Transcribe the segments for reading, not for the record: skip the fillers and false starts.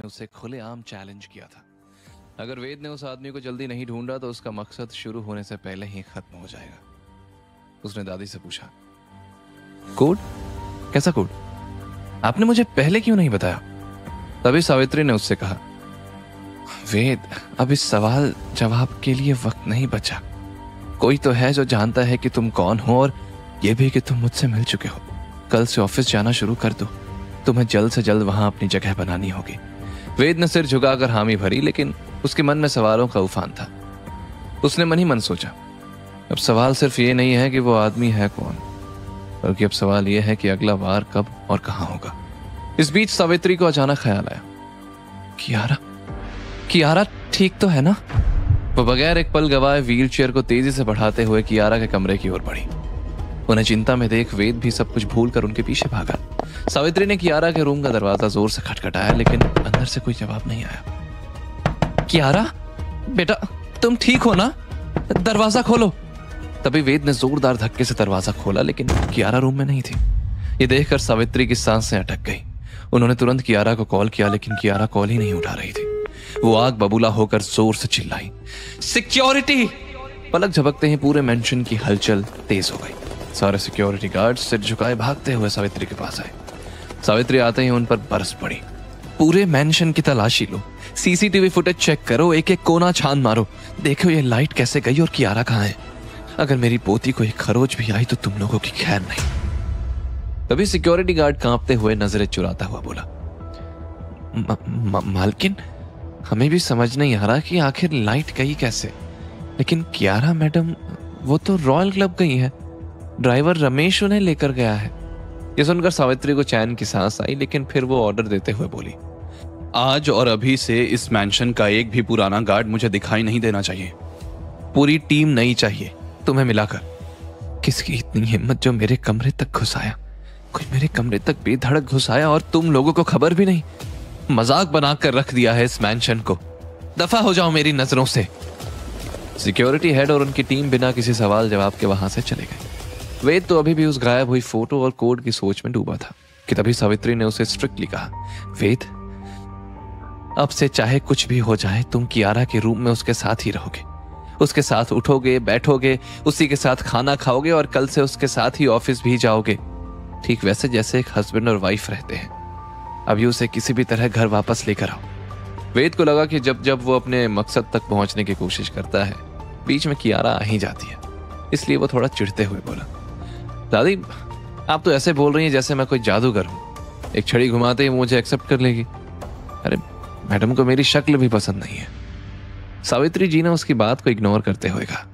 उसे खुलेआम चैलेंज किया था। अगर वेद ने उस आदमी को जल्दी नहीं ढूंढा तो उसका मकसद शुरू होने से पहले ही खत्म हो जाएगा। उसने दादी से पूछा, कोड? कैसा कोड? आपने मुझे पहले क्यों नहीं बताया? तभी सावित्री ने उससे कहा, वेद, अब इस सवाल जवाब के लिए वक्त नहीं बचा। कोई तो है जो जानता है कि तुम कौन हो और यह भी कि तुम मुझसे मिल चुके हो। कल से ऑफिस जाना शुरू कर दो। तुम्हें जल्द से जल्द वहां अपनी जगह बनानी होगी। वेद ने सिर झुकाकर हामी भरी, लेकिन उसके मन में सवालों का उफान था। उसने मन ही मन सोचा, अब सवाल सिर्फ ये नहीं है कि वो आदमी है कौन, बल्कि अब सवाल यह है कि अगला वार कब और कहां होगा। इस बीच सावित्री को अचानक ख्याल आया, कियारा ठीक तो है ना? वो बगैर एक पल गवाए व्हीलचेयर को तेजी से बढ़ाते हुए कियारा के कमरे की ओर बढ़ी। उन्हें चिंता में देख वेद भी सब कुछ भूलकर उनके पीछे भागा। सावित्री ने कियारा के रूम का दरवाजा जोर से खटखटाया, लेकिन अंदर से कोई जवाब नहीं आया। कियारा बेटा, तुम ठीक हो ना? दरवाजा खोलो। तभी वेद ने जोरदार धक्के से दरवाजा खोला, लेकिन कियारा रूम में नहीं थी। ये देखकर सावित्री की सांसें अटक गई। उन्होंने तुरंत कियारा को कॉल किया, लेकिन कियारा कॉल ही नहीं उठा रही थी। वो आग बबूला होकर जोर से चिल्लाई, सिक्योरिटी! पलक झपकते ही पूरे मेंशन की हलचल तेज हो गई। सारे सिक्योरिटी गार्ड सिर झुकाए भागते हुए सावित्री के पास आए। सावित्री आते ही उन पर बरस पड़ी। पूरे मेंशन की तलाशी लो, सीसीटीवी फुटेज चेक करो, एक एक कोना छान मारो, देखो ये लाइट कैसे गई और कियारा कहाँ है। अगर मेरी पोती को एक खरोच भी आई तो तुम लोगों की खैर नहीं। तभी सिक्योरिटी गार्ड कांपते हुए नजरें चुराता हुआ बोला, मालकिन, हमें भी समझ नहीं आ रहा कि आखिर लाइट गई कैसे, लेकिन कियारा मैडम वो तो रॉयल क्लब गई है। ड्राइवर रमेश उन्हें लेकर गया है। ये सुनकर सावित्री को चैन की सांस आई, लेकिन फिर वो ऑर्डर देते हुए बोली, आज और अभी से इस मैंशन का एक भी पुराना गार्ड मुझे दिखाई नहीं देना चाहिए। पूरी टीम नहीं चाहिए तुम्हें मिलाकर। किसकी इतनी हिम्मत जो मेरे कमरे तक घुस आया? कोई मेरे कमरे तक बेधड़क घुस आया और तुम लोगों को खबर भी नहीं? मजाक बनाकर रख दिया है इस मैंशन को। दफा हो जाओ मेरी नजरों से। सिक्योरिटी हेड और उनकी टीम बिना किसी सवाल जवाब के वहां से चले गए। वेद तो अभी भी उस गायब हुई फोटो और कोड की सोच में डूबा था कि तभी सावित्री ने उसे स्ट्रिक्टली कहा, वेद, अब से चाहे कुछ भी हो जाए तुम कियारा के रूम में उसके साथ ही रहोगे। उसके साथ उठोगे, बैठोगे, उसी के साथ खाना खाओगे और कल से उसके साथ ही ऑफिस भी जाओगे, ठीक वैसे जैसे एक हस्बैंड और वाइफ रहते हैं। अभी उसे किसी भी तरह घर वापस लेकर आओ। वेद को लगा कि जब जब वो अपने मकसद तक पहुंचने की कोशिश करता है, बीच में कियारा आ ही जाती है। इसलिए वो थोड़ा चिढ़ते हुए बोला, दादी, आप तो ऐसे बोल रही हैं जैसे मैं कोई जादूगर हूं। एक छड़ी घुमाते ही मुझे एक्सेप्ट कर लेगी। अरे मैडम को मेरी शक्ल भी पसंद नहीं है। सावित्री जी ने उसकी बात को इग्नोर करते हुए कहा,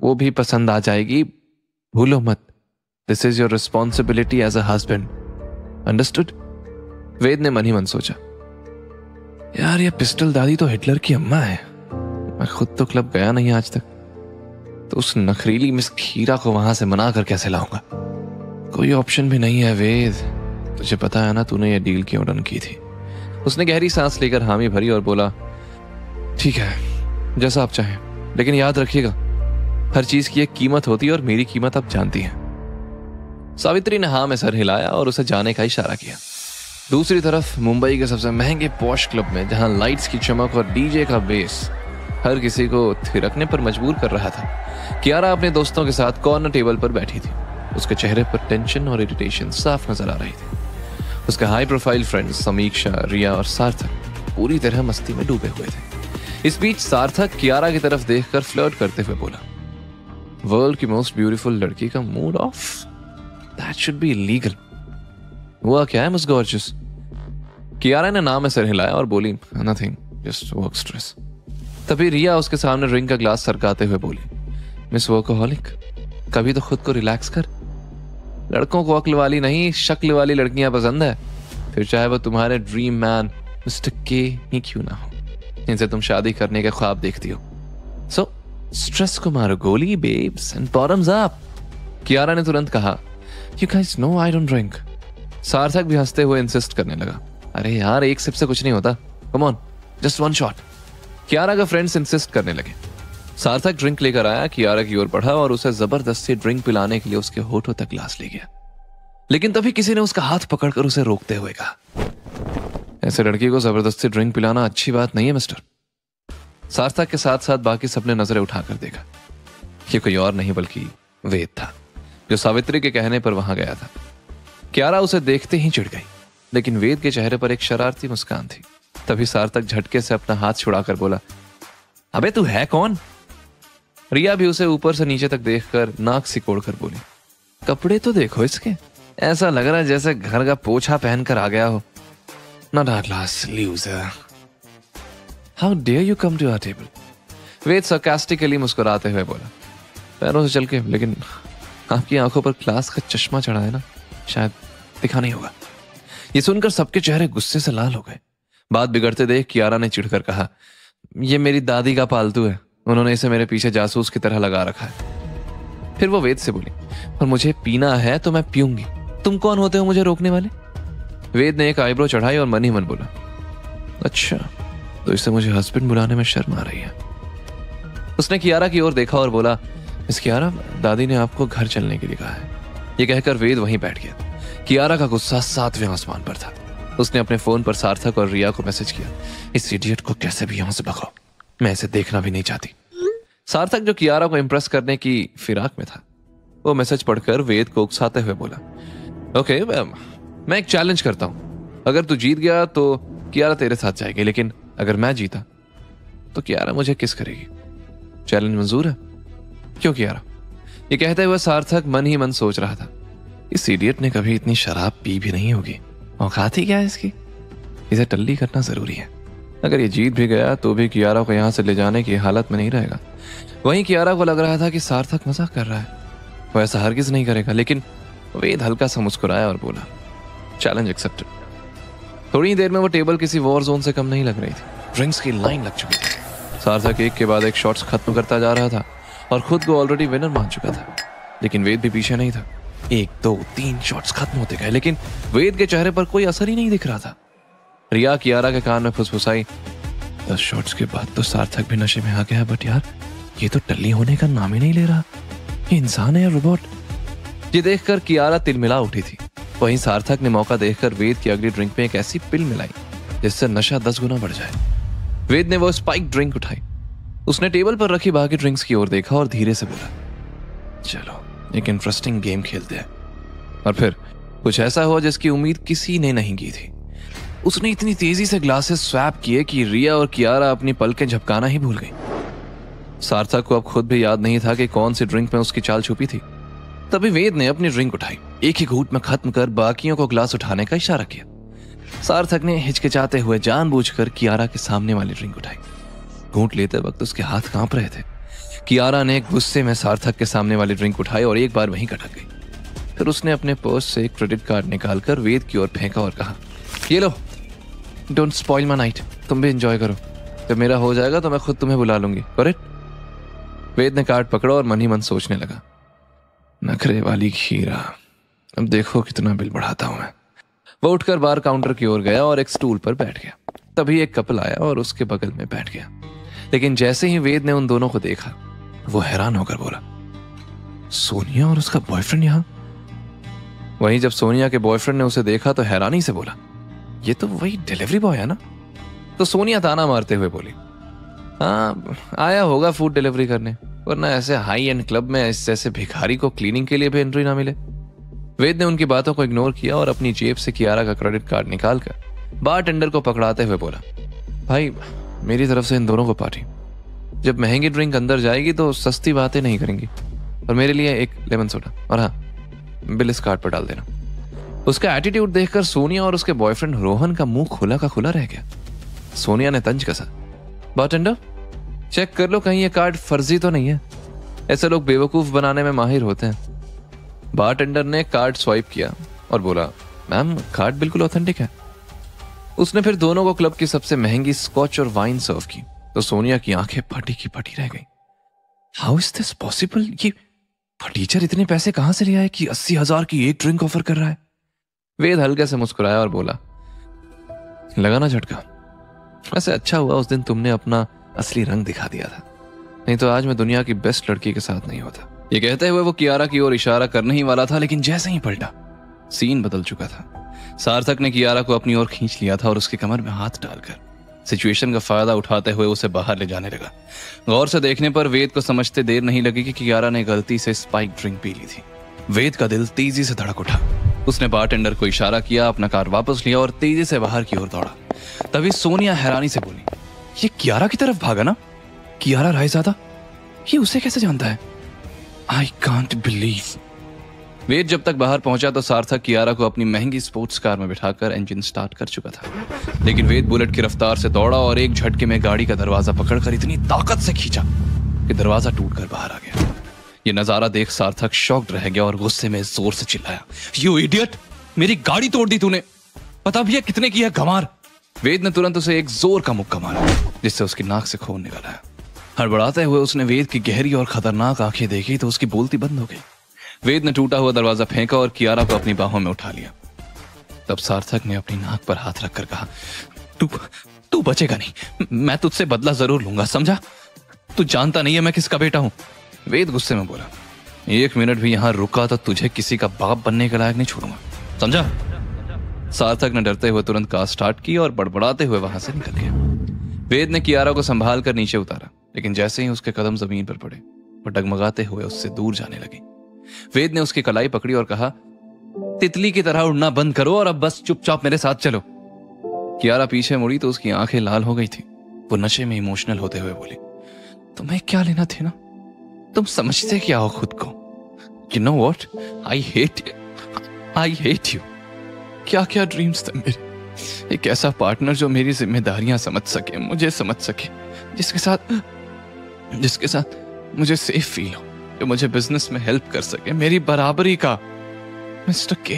वो भी पसंद आ जाएगी, भूलो मत। This is your responsibility as a husband, understood? Ved ने मन ही मन सोचा, यार ये पिस्टल दादी तो हिटलर की अम्मा है। मैं खुद तो क्लब गया नहीं आज तक, तो उस नखरीली मिस खीरा को वहां से मना कर कैसे लाऊंगा? कोई ऑप्शन भी नहीं है वेद। तुझे पता है ना तूने ये डील क्यों डन की थी? उसने गहरी सांस लेकर हामी भरी और बोला, ठीक है जैसा आप चाहें, लेकिन याद रखिएगा हर चीज की एक कीमत होती है और मेरी कीमत आप जानती हैं। सावित्री ने हाँ में सर हिलाया और उसे जाने का इशारा किया। दूसरी तरफ मुंबई के सबसे महंगे पॉश क्लब में, जहां लाइट्स की चमक और डीजे का बेस हर किसी को थिरकने पर मजबूर कर रहा था, कियारा अपने दोस्तों के साथ कॉर्नर टेबल पर बैठी थी। उसके चेहरे पर टेंशन और इरिटेशन साफ नजर आ रही थी। उसके हाई प्रोफाइल फ्रेंड्स समीक्षा, रिया और सार्थक पूरी तरह मस्ती में डूबे हुए थे। इस बीच सार्थक कियारा की तरफ देखकर फ्लर्ट करते हुए बोला, वर्ल्ड की मोस्ट ब्यूटीफुल लड़की का mood off, that should be illegal. हुआ क्या है मिस गॉर्जियस? कियारा ने नाम में सर हिलाया और बोली, नथिंग, जस्ट वर्क स्ट्रेस। तभी रिया उसके सामने ड्रिंक का ग्लास सरकाते हुए बोली, मिस वर्कोहॉलिक, कभी तो खुद को रिलैक्स कर। लड़कों को अक्ल वाली नहीं शक्ल वाली लड़कियां पसंद है, फिर चाहे वो तुम्हारे ड्रीम मैन मिस्टर के ही क्यों ना हो, इनसे तुम शादी करने के ख्वाब देखती हो। सो स्ट्रेस को मारो गोली babes and bottoms up. Kiara ने तुरंत कहा, you guys no I don't drink. Sarthak भी हंसते हुए इंसिस्ट करने लगा, अरे यार एक सिप से कुछ नहीं होता, come on just one shot. Kiara का फ्रेंड्स इंसिस्ट करने लगे। सार्थक ड्रिंक लेकर आया, कियारा की ओर बढ़ा और उसे जबरदस्ती ड्रिंक पिलाने के लिए उसके होठों तक ग्लास ले गया। लेकिन तभी किसी ने उसका हाथ पकड़कर उसे रोकते हुए कहा, ऐसे लड़की को जबरदस्ती ड्रिंक पिलाना अच्छी बात नहीं है मिस्टर। सार्थक के साथ साथ बाकी सबने नजरें उठाकर देखा। ये कोई और नहीं बल्कि वेद था, जो सावित्री के कहने पर वहां गया था। कियारा उसे देखते ही चिढ़ गई, लेकिन वेद के चेहरे पर एक शरारती मुस्कान थी। तभी सार्थक झटके से अपना हाथ छुड़ाकर बोला, अबे तू है कौन? रिया भी उसे ऊपर से नीचे तक देखकर नाक सिकोड़कर बोली, कपड़े तो देखो इसके, ऐसा लग रहा है जैसे घर का पोछा पहनकर आ गया हो। Not our class, loser. How dare you come to our table? Veda sarcastically मुस्कुराते हुए बोला, पैरों से चल के, लेकिन आपकी आंखों पर क्लास का चश्मा चढ़ा है ना, शायद दिखा नहीं होगा। ये सुनकर सबके चेहरे गुस्से से लाल हो गए। बात बिगड़ते देख कियारा ने चिढ़कर कहा, ये मेरी दादी का पालतू है, उन्होंने इसे मेरे पीछे जासूस की तरह लगा रखा है। फिर वो वेद से बोली, पर मुझे पीना है तो मैं पीऊंगी, तुम कौन होते हो मुझे रोकने वाले? वेद ने एक आईब्रो चढ़ाई और मन ही मन बोला, अच्छा तो इससे मुझे हस्बैंड बुलाने में शर्म आ रही है। उसने कियारा की ओर देखा और बोला, मिस कियारा, दादी ने आपको घर चलने के लिए कहा है। ये कहकर वेद वहीं बैठ गया। कियारा का गुस्सा 7वें आसमान पर था। उसने अपने फोन पर सार्थक और रिया को मैसेज किया, इस इडियट को कैसे भी यहां से भगाओ, मैं इसे देखना भी नहीं चाहती। सार्थक, जो कियारा को इंप्रेस करने की फिराक में था, वो मैसेज पढ़कर वेद को उकसाते हुए बोला, ओके मैं एक चैलेंज करता हूं, अगर तू जीत गया तो कियारा तेरे साथ जाएगी, लेकिन अगर मैं जीता तो कियारा मुझे किस करेगी। चैलेंज मंजूर है? क्यों कियारा? ये कहते हुए सार्थक मन ही मन सोच रहा था, इस इडियट ने कभी इतनी शराब पी भी नहीं होगी, औकात ही क्या है इसकी, इसे टल्ली करना जरूरी है। अगर ये जीत भी गया तो भी कियारा को यहां से ले जाने की हालत में नहीं रहेगा। वहीं कियारा को लग रहा था कि सार्थक मजाक कर रहा है, वो ऐसा हरगिज नहीं करेगा, लेकिन वेद हल्का सा मुस्कुराया और बोला, चैलेंज एक्सेप्टेड। थोड़ी ही देर में वो टेबल किसी वॉर जोन से कम नहीं लग रही थी। ड्रिंक्स की लाइन लग चुकी थी। सार्थक एक के बाद एक शॉट्स खत्म करता जा रहा था और खुद को ऑलरेडी विनर मान चुका था, लेकिन वेद भी पीछे नहीं था। 1 2 3 शॉट्स खत्म होते गए, लेकिन वेद के चेहरे पर कोई असर ही नहीं दिख रहा था। रिया कियारा के कान में फुसफुसाई, 10 शॉट्स के बाद तो सार्थक भी नशे में आ गया, बट यार ये तो टल्ली होने का नाम ही नहीं ले रहा, ये इंसान है या रोबोट? ये देखकर कियारा तिलमिला उठी थी। वहीं सार्थक ने मौका देखकर वेद की अगली ड्रिंक में एक ऐसी पिल मिलाई जिससे नशा 10 गुना बढ़ जाए। वेद ने वो स्पाइक ड्रिंक उठाई, उसने टेबल पर रखी बाकी ड्रिंक्स की ओर देखा और धीरे से बोला, चलो एक इंटरेस्टिंग गेम खेलते हैं। और फिर कुछ ऐसा हुआ जिसकी उम्मीद किसी ने नहीं की थी। उसने इतनी तेजी से ग्लासेस स्वैप किए कि रिया और कियारा अपनी पलकें झपकाना ही भूल गई। सार्थक को अब खुद भी याद नहीं था कि कौन सी ड्रिंक में उसकी चाल छुपी थी। तभी वेद ने अपनी ड्रिंक उठाई, एक ही घूंट में खत्म कर बाकियों को ग्लास उठाने का इशारा किया। सार्थक ने हिचकिचाते हुए जानबूझकर कियारा के सामने वाली ड्रिंक उठाई। घूंट लेते वक्त उसके हाथ कांप रहे थे। कियारा ने गुस्से में सार्थक के सामने वाली ड्रिंक उठाई और एक बार वहीं कटक गई। फिर उसने अपने पर्स से एक क्रेडिट कार्ड निकालकर वेद की ओर फेंका और कहा, ये लो, डोंट स्पॉइल माय नाइट, तुम भी एंजॉय करो, जब मेरा हो जाएगा तो मैं खुद तुम्हें बुला लूंगी, करेक्ट? वेद ने कार्ड पकड़ा और मन ही मन सोचने लगा, नखरे वाली खीरा, अब देखो कितना बिल बढ़ाता हूं मैं। वो उठकर बार काउंटर की ओर गया और एक स्टूल पर बैठ गया। तभी एक कपल आया और उसके बगल में बैठ गया, लेकिन जैसे ही वेद ने उन दोनों को देखा, वो हैरान होकर बोला, सोनिया और उसका बॉयफ्रेंड यहां? वहीं जब सोनिया के बॉयफ्रेंड ने उसे देखा तो हैरानी से बोला, ये तो वही डिलीवरी बॉय है ना? तो सोनिया ताना मारते हुए बोली, हाँ आया होगा फूड डिलीवरी करने, वरना ऐसे हाई एंड क्लब में इस जैसे भिखारी को क्लीनिंग के लिए भी एंट्री ना मिले। वेद ने उनकी बातों को इग्नोर किया और अपनी जेब से कियारा का क्रेडिट कार्ड निकालकर बारटेंडर को पकड़ाते हुए बोला, भाई मेरी तरफ से इन दोनों को पार्टी, जब महंगी ड्रिंक अंदर जाएगी तो सस्ती बातें नहीं करेंगी, और मेरे लिए एक लेमन सोडा, और हाँ बिल इस कार्ड पर डाल देना। उसका एटीट्यूड देखकर सोनिया और उसके बॉयफ्रेंड रोहन का मुंह खुला का खुला रह गया। सोनिया ने तंज कसा, बारटेंडर चेक कर लो कहीं ये कार्ड फर्जी तो नहीं है, ऐसे लोग बेवकूफ बनाने में माहिर होते हैं। बारटेंडर ने कार्ड स्वाइप किया और बोला, मैम कार्ड बिल्कुल ऑथेंटिक है। उसने फिर दोनों को क्लब की सबसे महंगी स्कॉच और वाइन सर्व की तो सोनिया की आंखें फटी की फटी रह गई। How is this possible? ये फटीचर इतने पैसे कहां से ले आया कि 80,000 की एक ड्रिंक ऑफर कर रहा है? वेद हल्के से मुस्कुराया और बोला, लगा ना झटका? वैसे अच्छा हुआ उस दिन तुमने अपना असली रंग दिखा दिया था, नहीं तो आज मैं दुनिया की बेस्ट लड़की के साथ नहीं होता। ये कहते हुए वो कियारा की ओर इशारा करने ही वाला था, लेकिन जैसे ही पलटा सीन बदल चुका था। सार्थक ने कियारा को अपनी ओर खींच लिया था और उसकी कमर में हाथ डालकर सिचुएशन का फायदा उठाते हुए उसे बाहर ले जाने लगा। गौर से देखने पर वेद को समझते देर नहीं लगी कि कियारा ने गलती से स्पाइक ड्रिंक पी ली थी। वेद का दिल तेजी से धड़क उठा। उसने बारटेंडर को इशारा किया, अपना कार वापस लिया और तेजी से बाहर की ओर दौड़ा। तभी सोनिया हैरानी से बोली, ये कियारा की तरफ भागा ना? कियारा रायजादा, ये उसे कैसे जानता है? I can't believe. वेद जब तक बाहर पहुंचा तो सार्थक कियारा को अपनी महंगी स्पोर्ट्स कार में बिठाकर इंजन स्टार्ट कर चुका था। लेकिन वेद बुलेट की रफ्तार से दौड़ा और एक झटके में गाड़ी का दरवाजा पकड़कर इतनी ताकत से खींचा कि दरवाजा टूटकर बाहर आ गया। ये नजारा देख सार्थक शॉक्ड रह गया और गुस्से में जोर से चिल्लाया, यू इडियट, मेरी गाड़ी तोड़ दी तूने, पता भी है कितने की है गंवार। वेद ने तुरंत उसे एक जोर का मुक्का मारा जिससे उसकी नाक से खून निकल आया। हड़बड़ाते हुए उसने वेद की गहरी और खतरनाक आंखें देखी तो उसकी बोलती बंद हो गई। वेद ने टूटा हुआ दरवाजा फेंका और कियारा को अपनी बाहों में उठा लिया। तब सार्थक ने अपनी नाक पर हाथ रखकर कहा, तू बचेगा नहीं, मैं तुझसे बदला जरूर लूंगा, समझा? तू जानता नहीं है मैं किसका बेटा हूं। वेद गुस्से में बोला, 1 मिनट भी यहां रुका तो तुझे किसी का बाप बनने के लायक नहीं छोड़ूंगा, समझा? सार्थक ने डरते हुए तुरंत कार स्टार्ट की और बड़बड़ाते हुए वहां से निकल गया। वेद ने कियारा को संभाल कर नीचे उतारा, लेकिन जैसे ही उसके कदम जमीन पर पड़े वो डगमगाते हुए उससे दूर जाने लगी। वेद ने उसकी कलाई पकड़ी और कहा, तितली की तरह उड़ना बंद करो और अब बस चुपचाप मेरे साथ चलो। कियारा पीछे मुड़ी तो उसकी आंखें लाल हो गई थी। वो नशे में इमोशनल होते हुए बोली, तुम्हें क्या लेना थे ना, तुम समझते क्या हो खुद को? You know what? I hate you. क्या क्या ड्रीम्स थे मेरे, एक ऐसा पार्टनर जो मेरी जिम्मेदारियां समझ सके, मुझे समझ सके, जिसके साथ मुझे सेफ फील हो, जो मुझे बिजनेस में हेल्प कर सके, मेरी बराबरी का। मिस्टर के,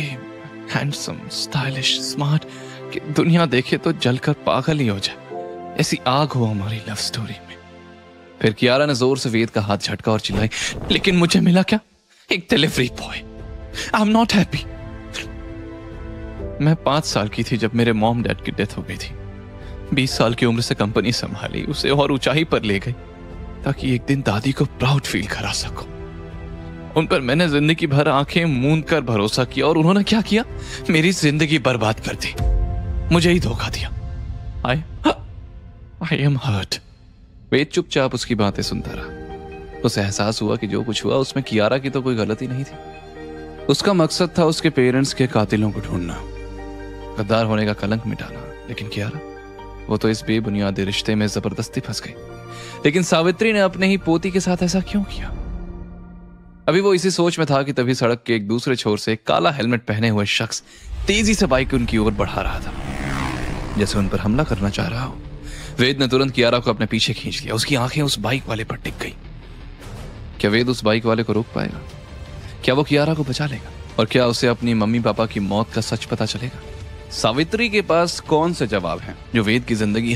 हैंडसम, स्टाइलिश, स्मार्ट, कि दुनिया देखे तो जलकर पागल ही हो जाए, ऐसी आग हो हमारी लव स्टोरी में। फिर कियारा ने जोर से वेद का हाथ झटका और चिल्लाई, लेकिन मुझे मिला क्या? एक delivery boy. I am not happy. मैं 5 साल की थी जब मेरे मॉम डैड की डेथ हो गई थी। 20 साल की उम्र से कंपनी संभाली, उसे और ऊंचाई पर ले गई ताकि एक दिन दादी को प्राउड फील करा सकूं। उन पर मैंने जिंदगी भर आंखें मूंद कर भरोसा किया और उन्होंने क्या किया? मेरी जिंदगी बर्बाद कर दी, मुझे ही धोखा दिया। I am hurt. वेद चुपचाप उसकी बातें सुनता रहा। उसे एहसास हुआ कि जो कुछ हुआ उसमें कियारा की तो कोई गलती नहीं थी। उसका मकसद था उसके पेरेंट्स के कातिलों को ढूंढना, गद्दार होने का कलंक मिटाना। लेकिन कियारा, वो तो इस बेबुनियादी रिश्ते में जबरदस्ती फंस गई। लेकिन सावित्री ने अपने ही पोती के साथ ऐसा क्यों किया? अभी वो इसी सोच में था कि तभी सड़क के एक दूसरे छोर से एक काला हेलमेट पहने हुए शख्स तेजी से बाइक उनकी ओर बढ़ा रहा था, जैसे उन पर हमला करना चाह रहा हो। वेद ने तुरंत कियारा को अपने पीछे खींच लिया। उसकी आंखें उस बाइक वाले पर टिक गई। क्या वेद उस बाइक वाले को रोक पाएगा? क्या वो कियारा को बचा लेगा? और क्या उसे अपनी मम्मी पापा की मौत का सच पता चलेगा? सावित्री के पास कौन से जवाब हैं जो वेद की जिंदगी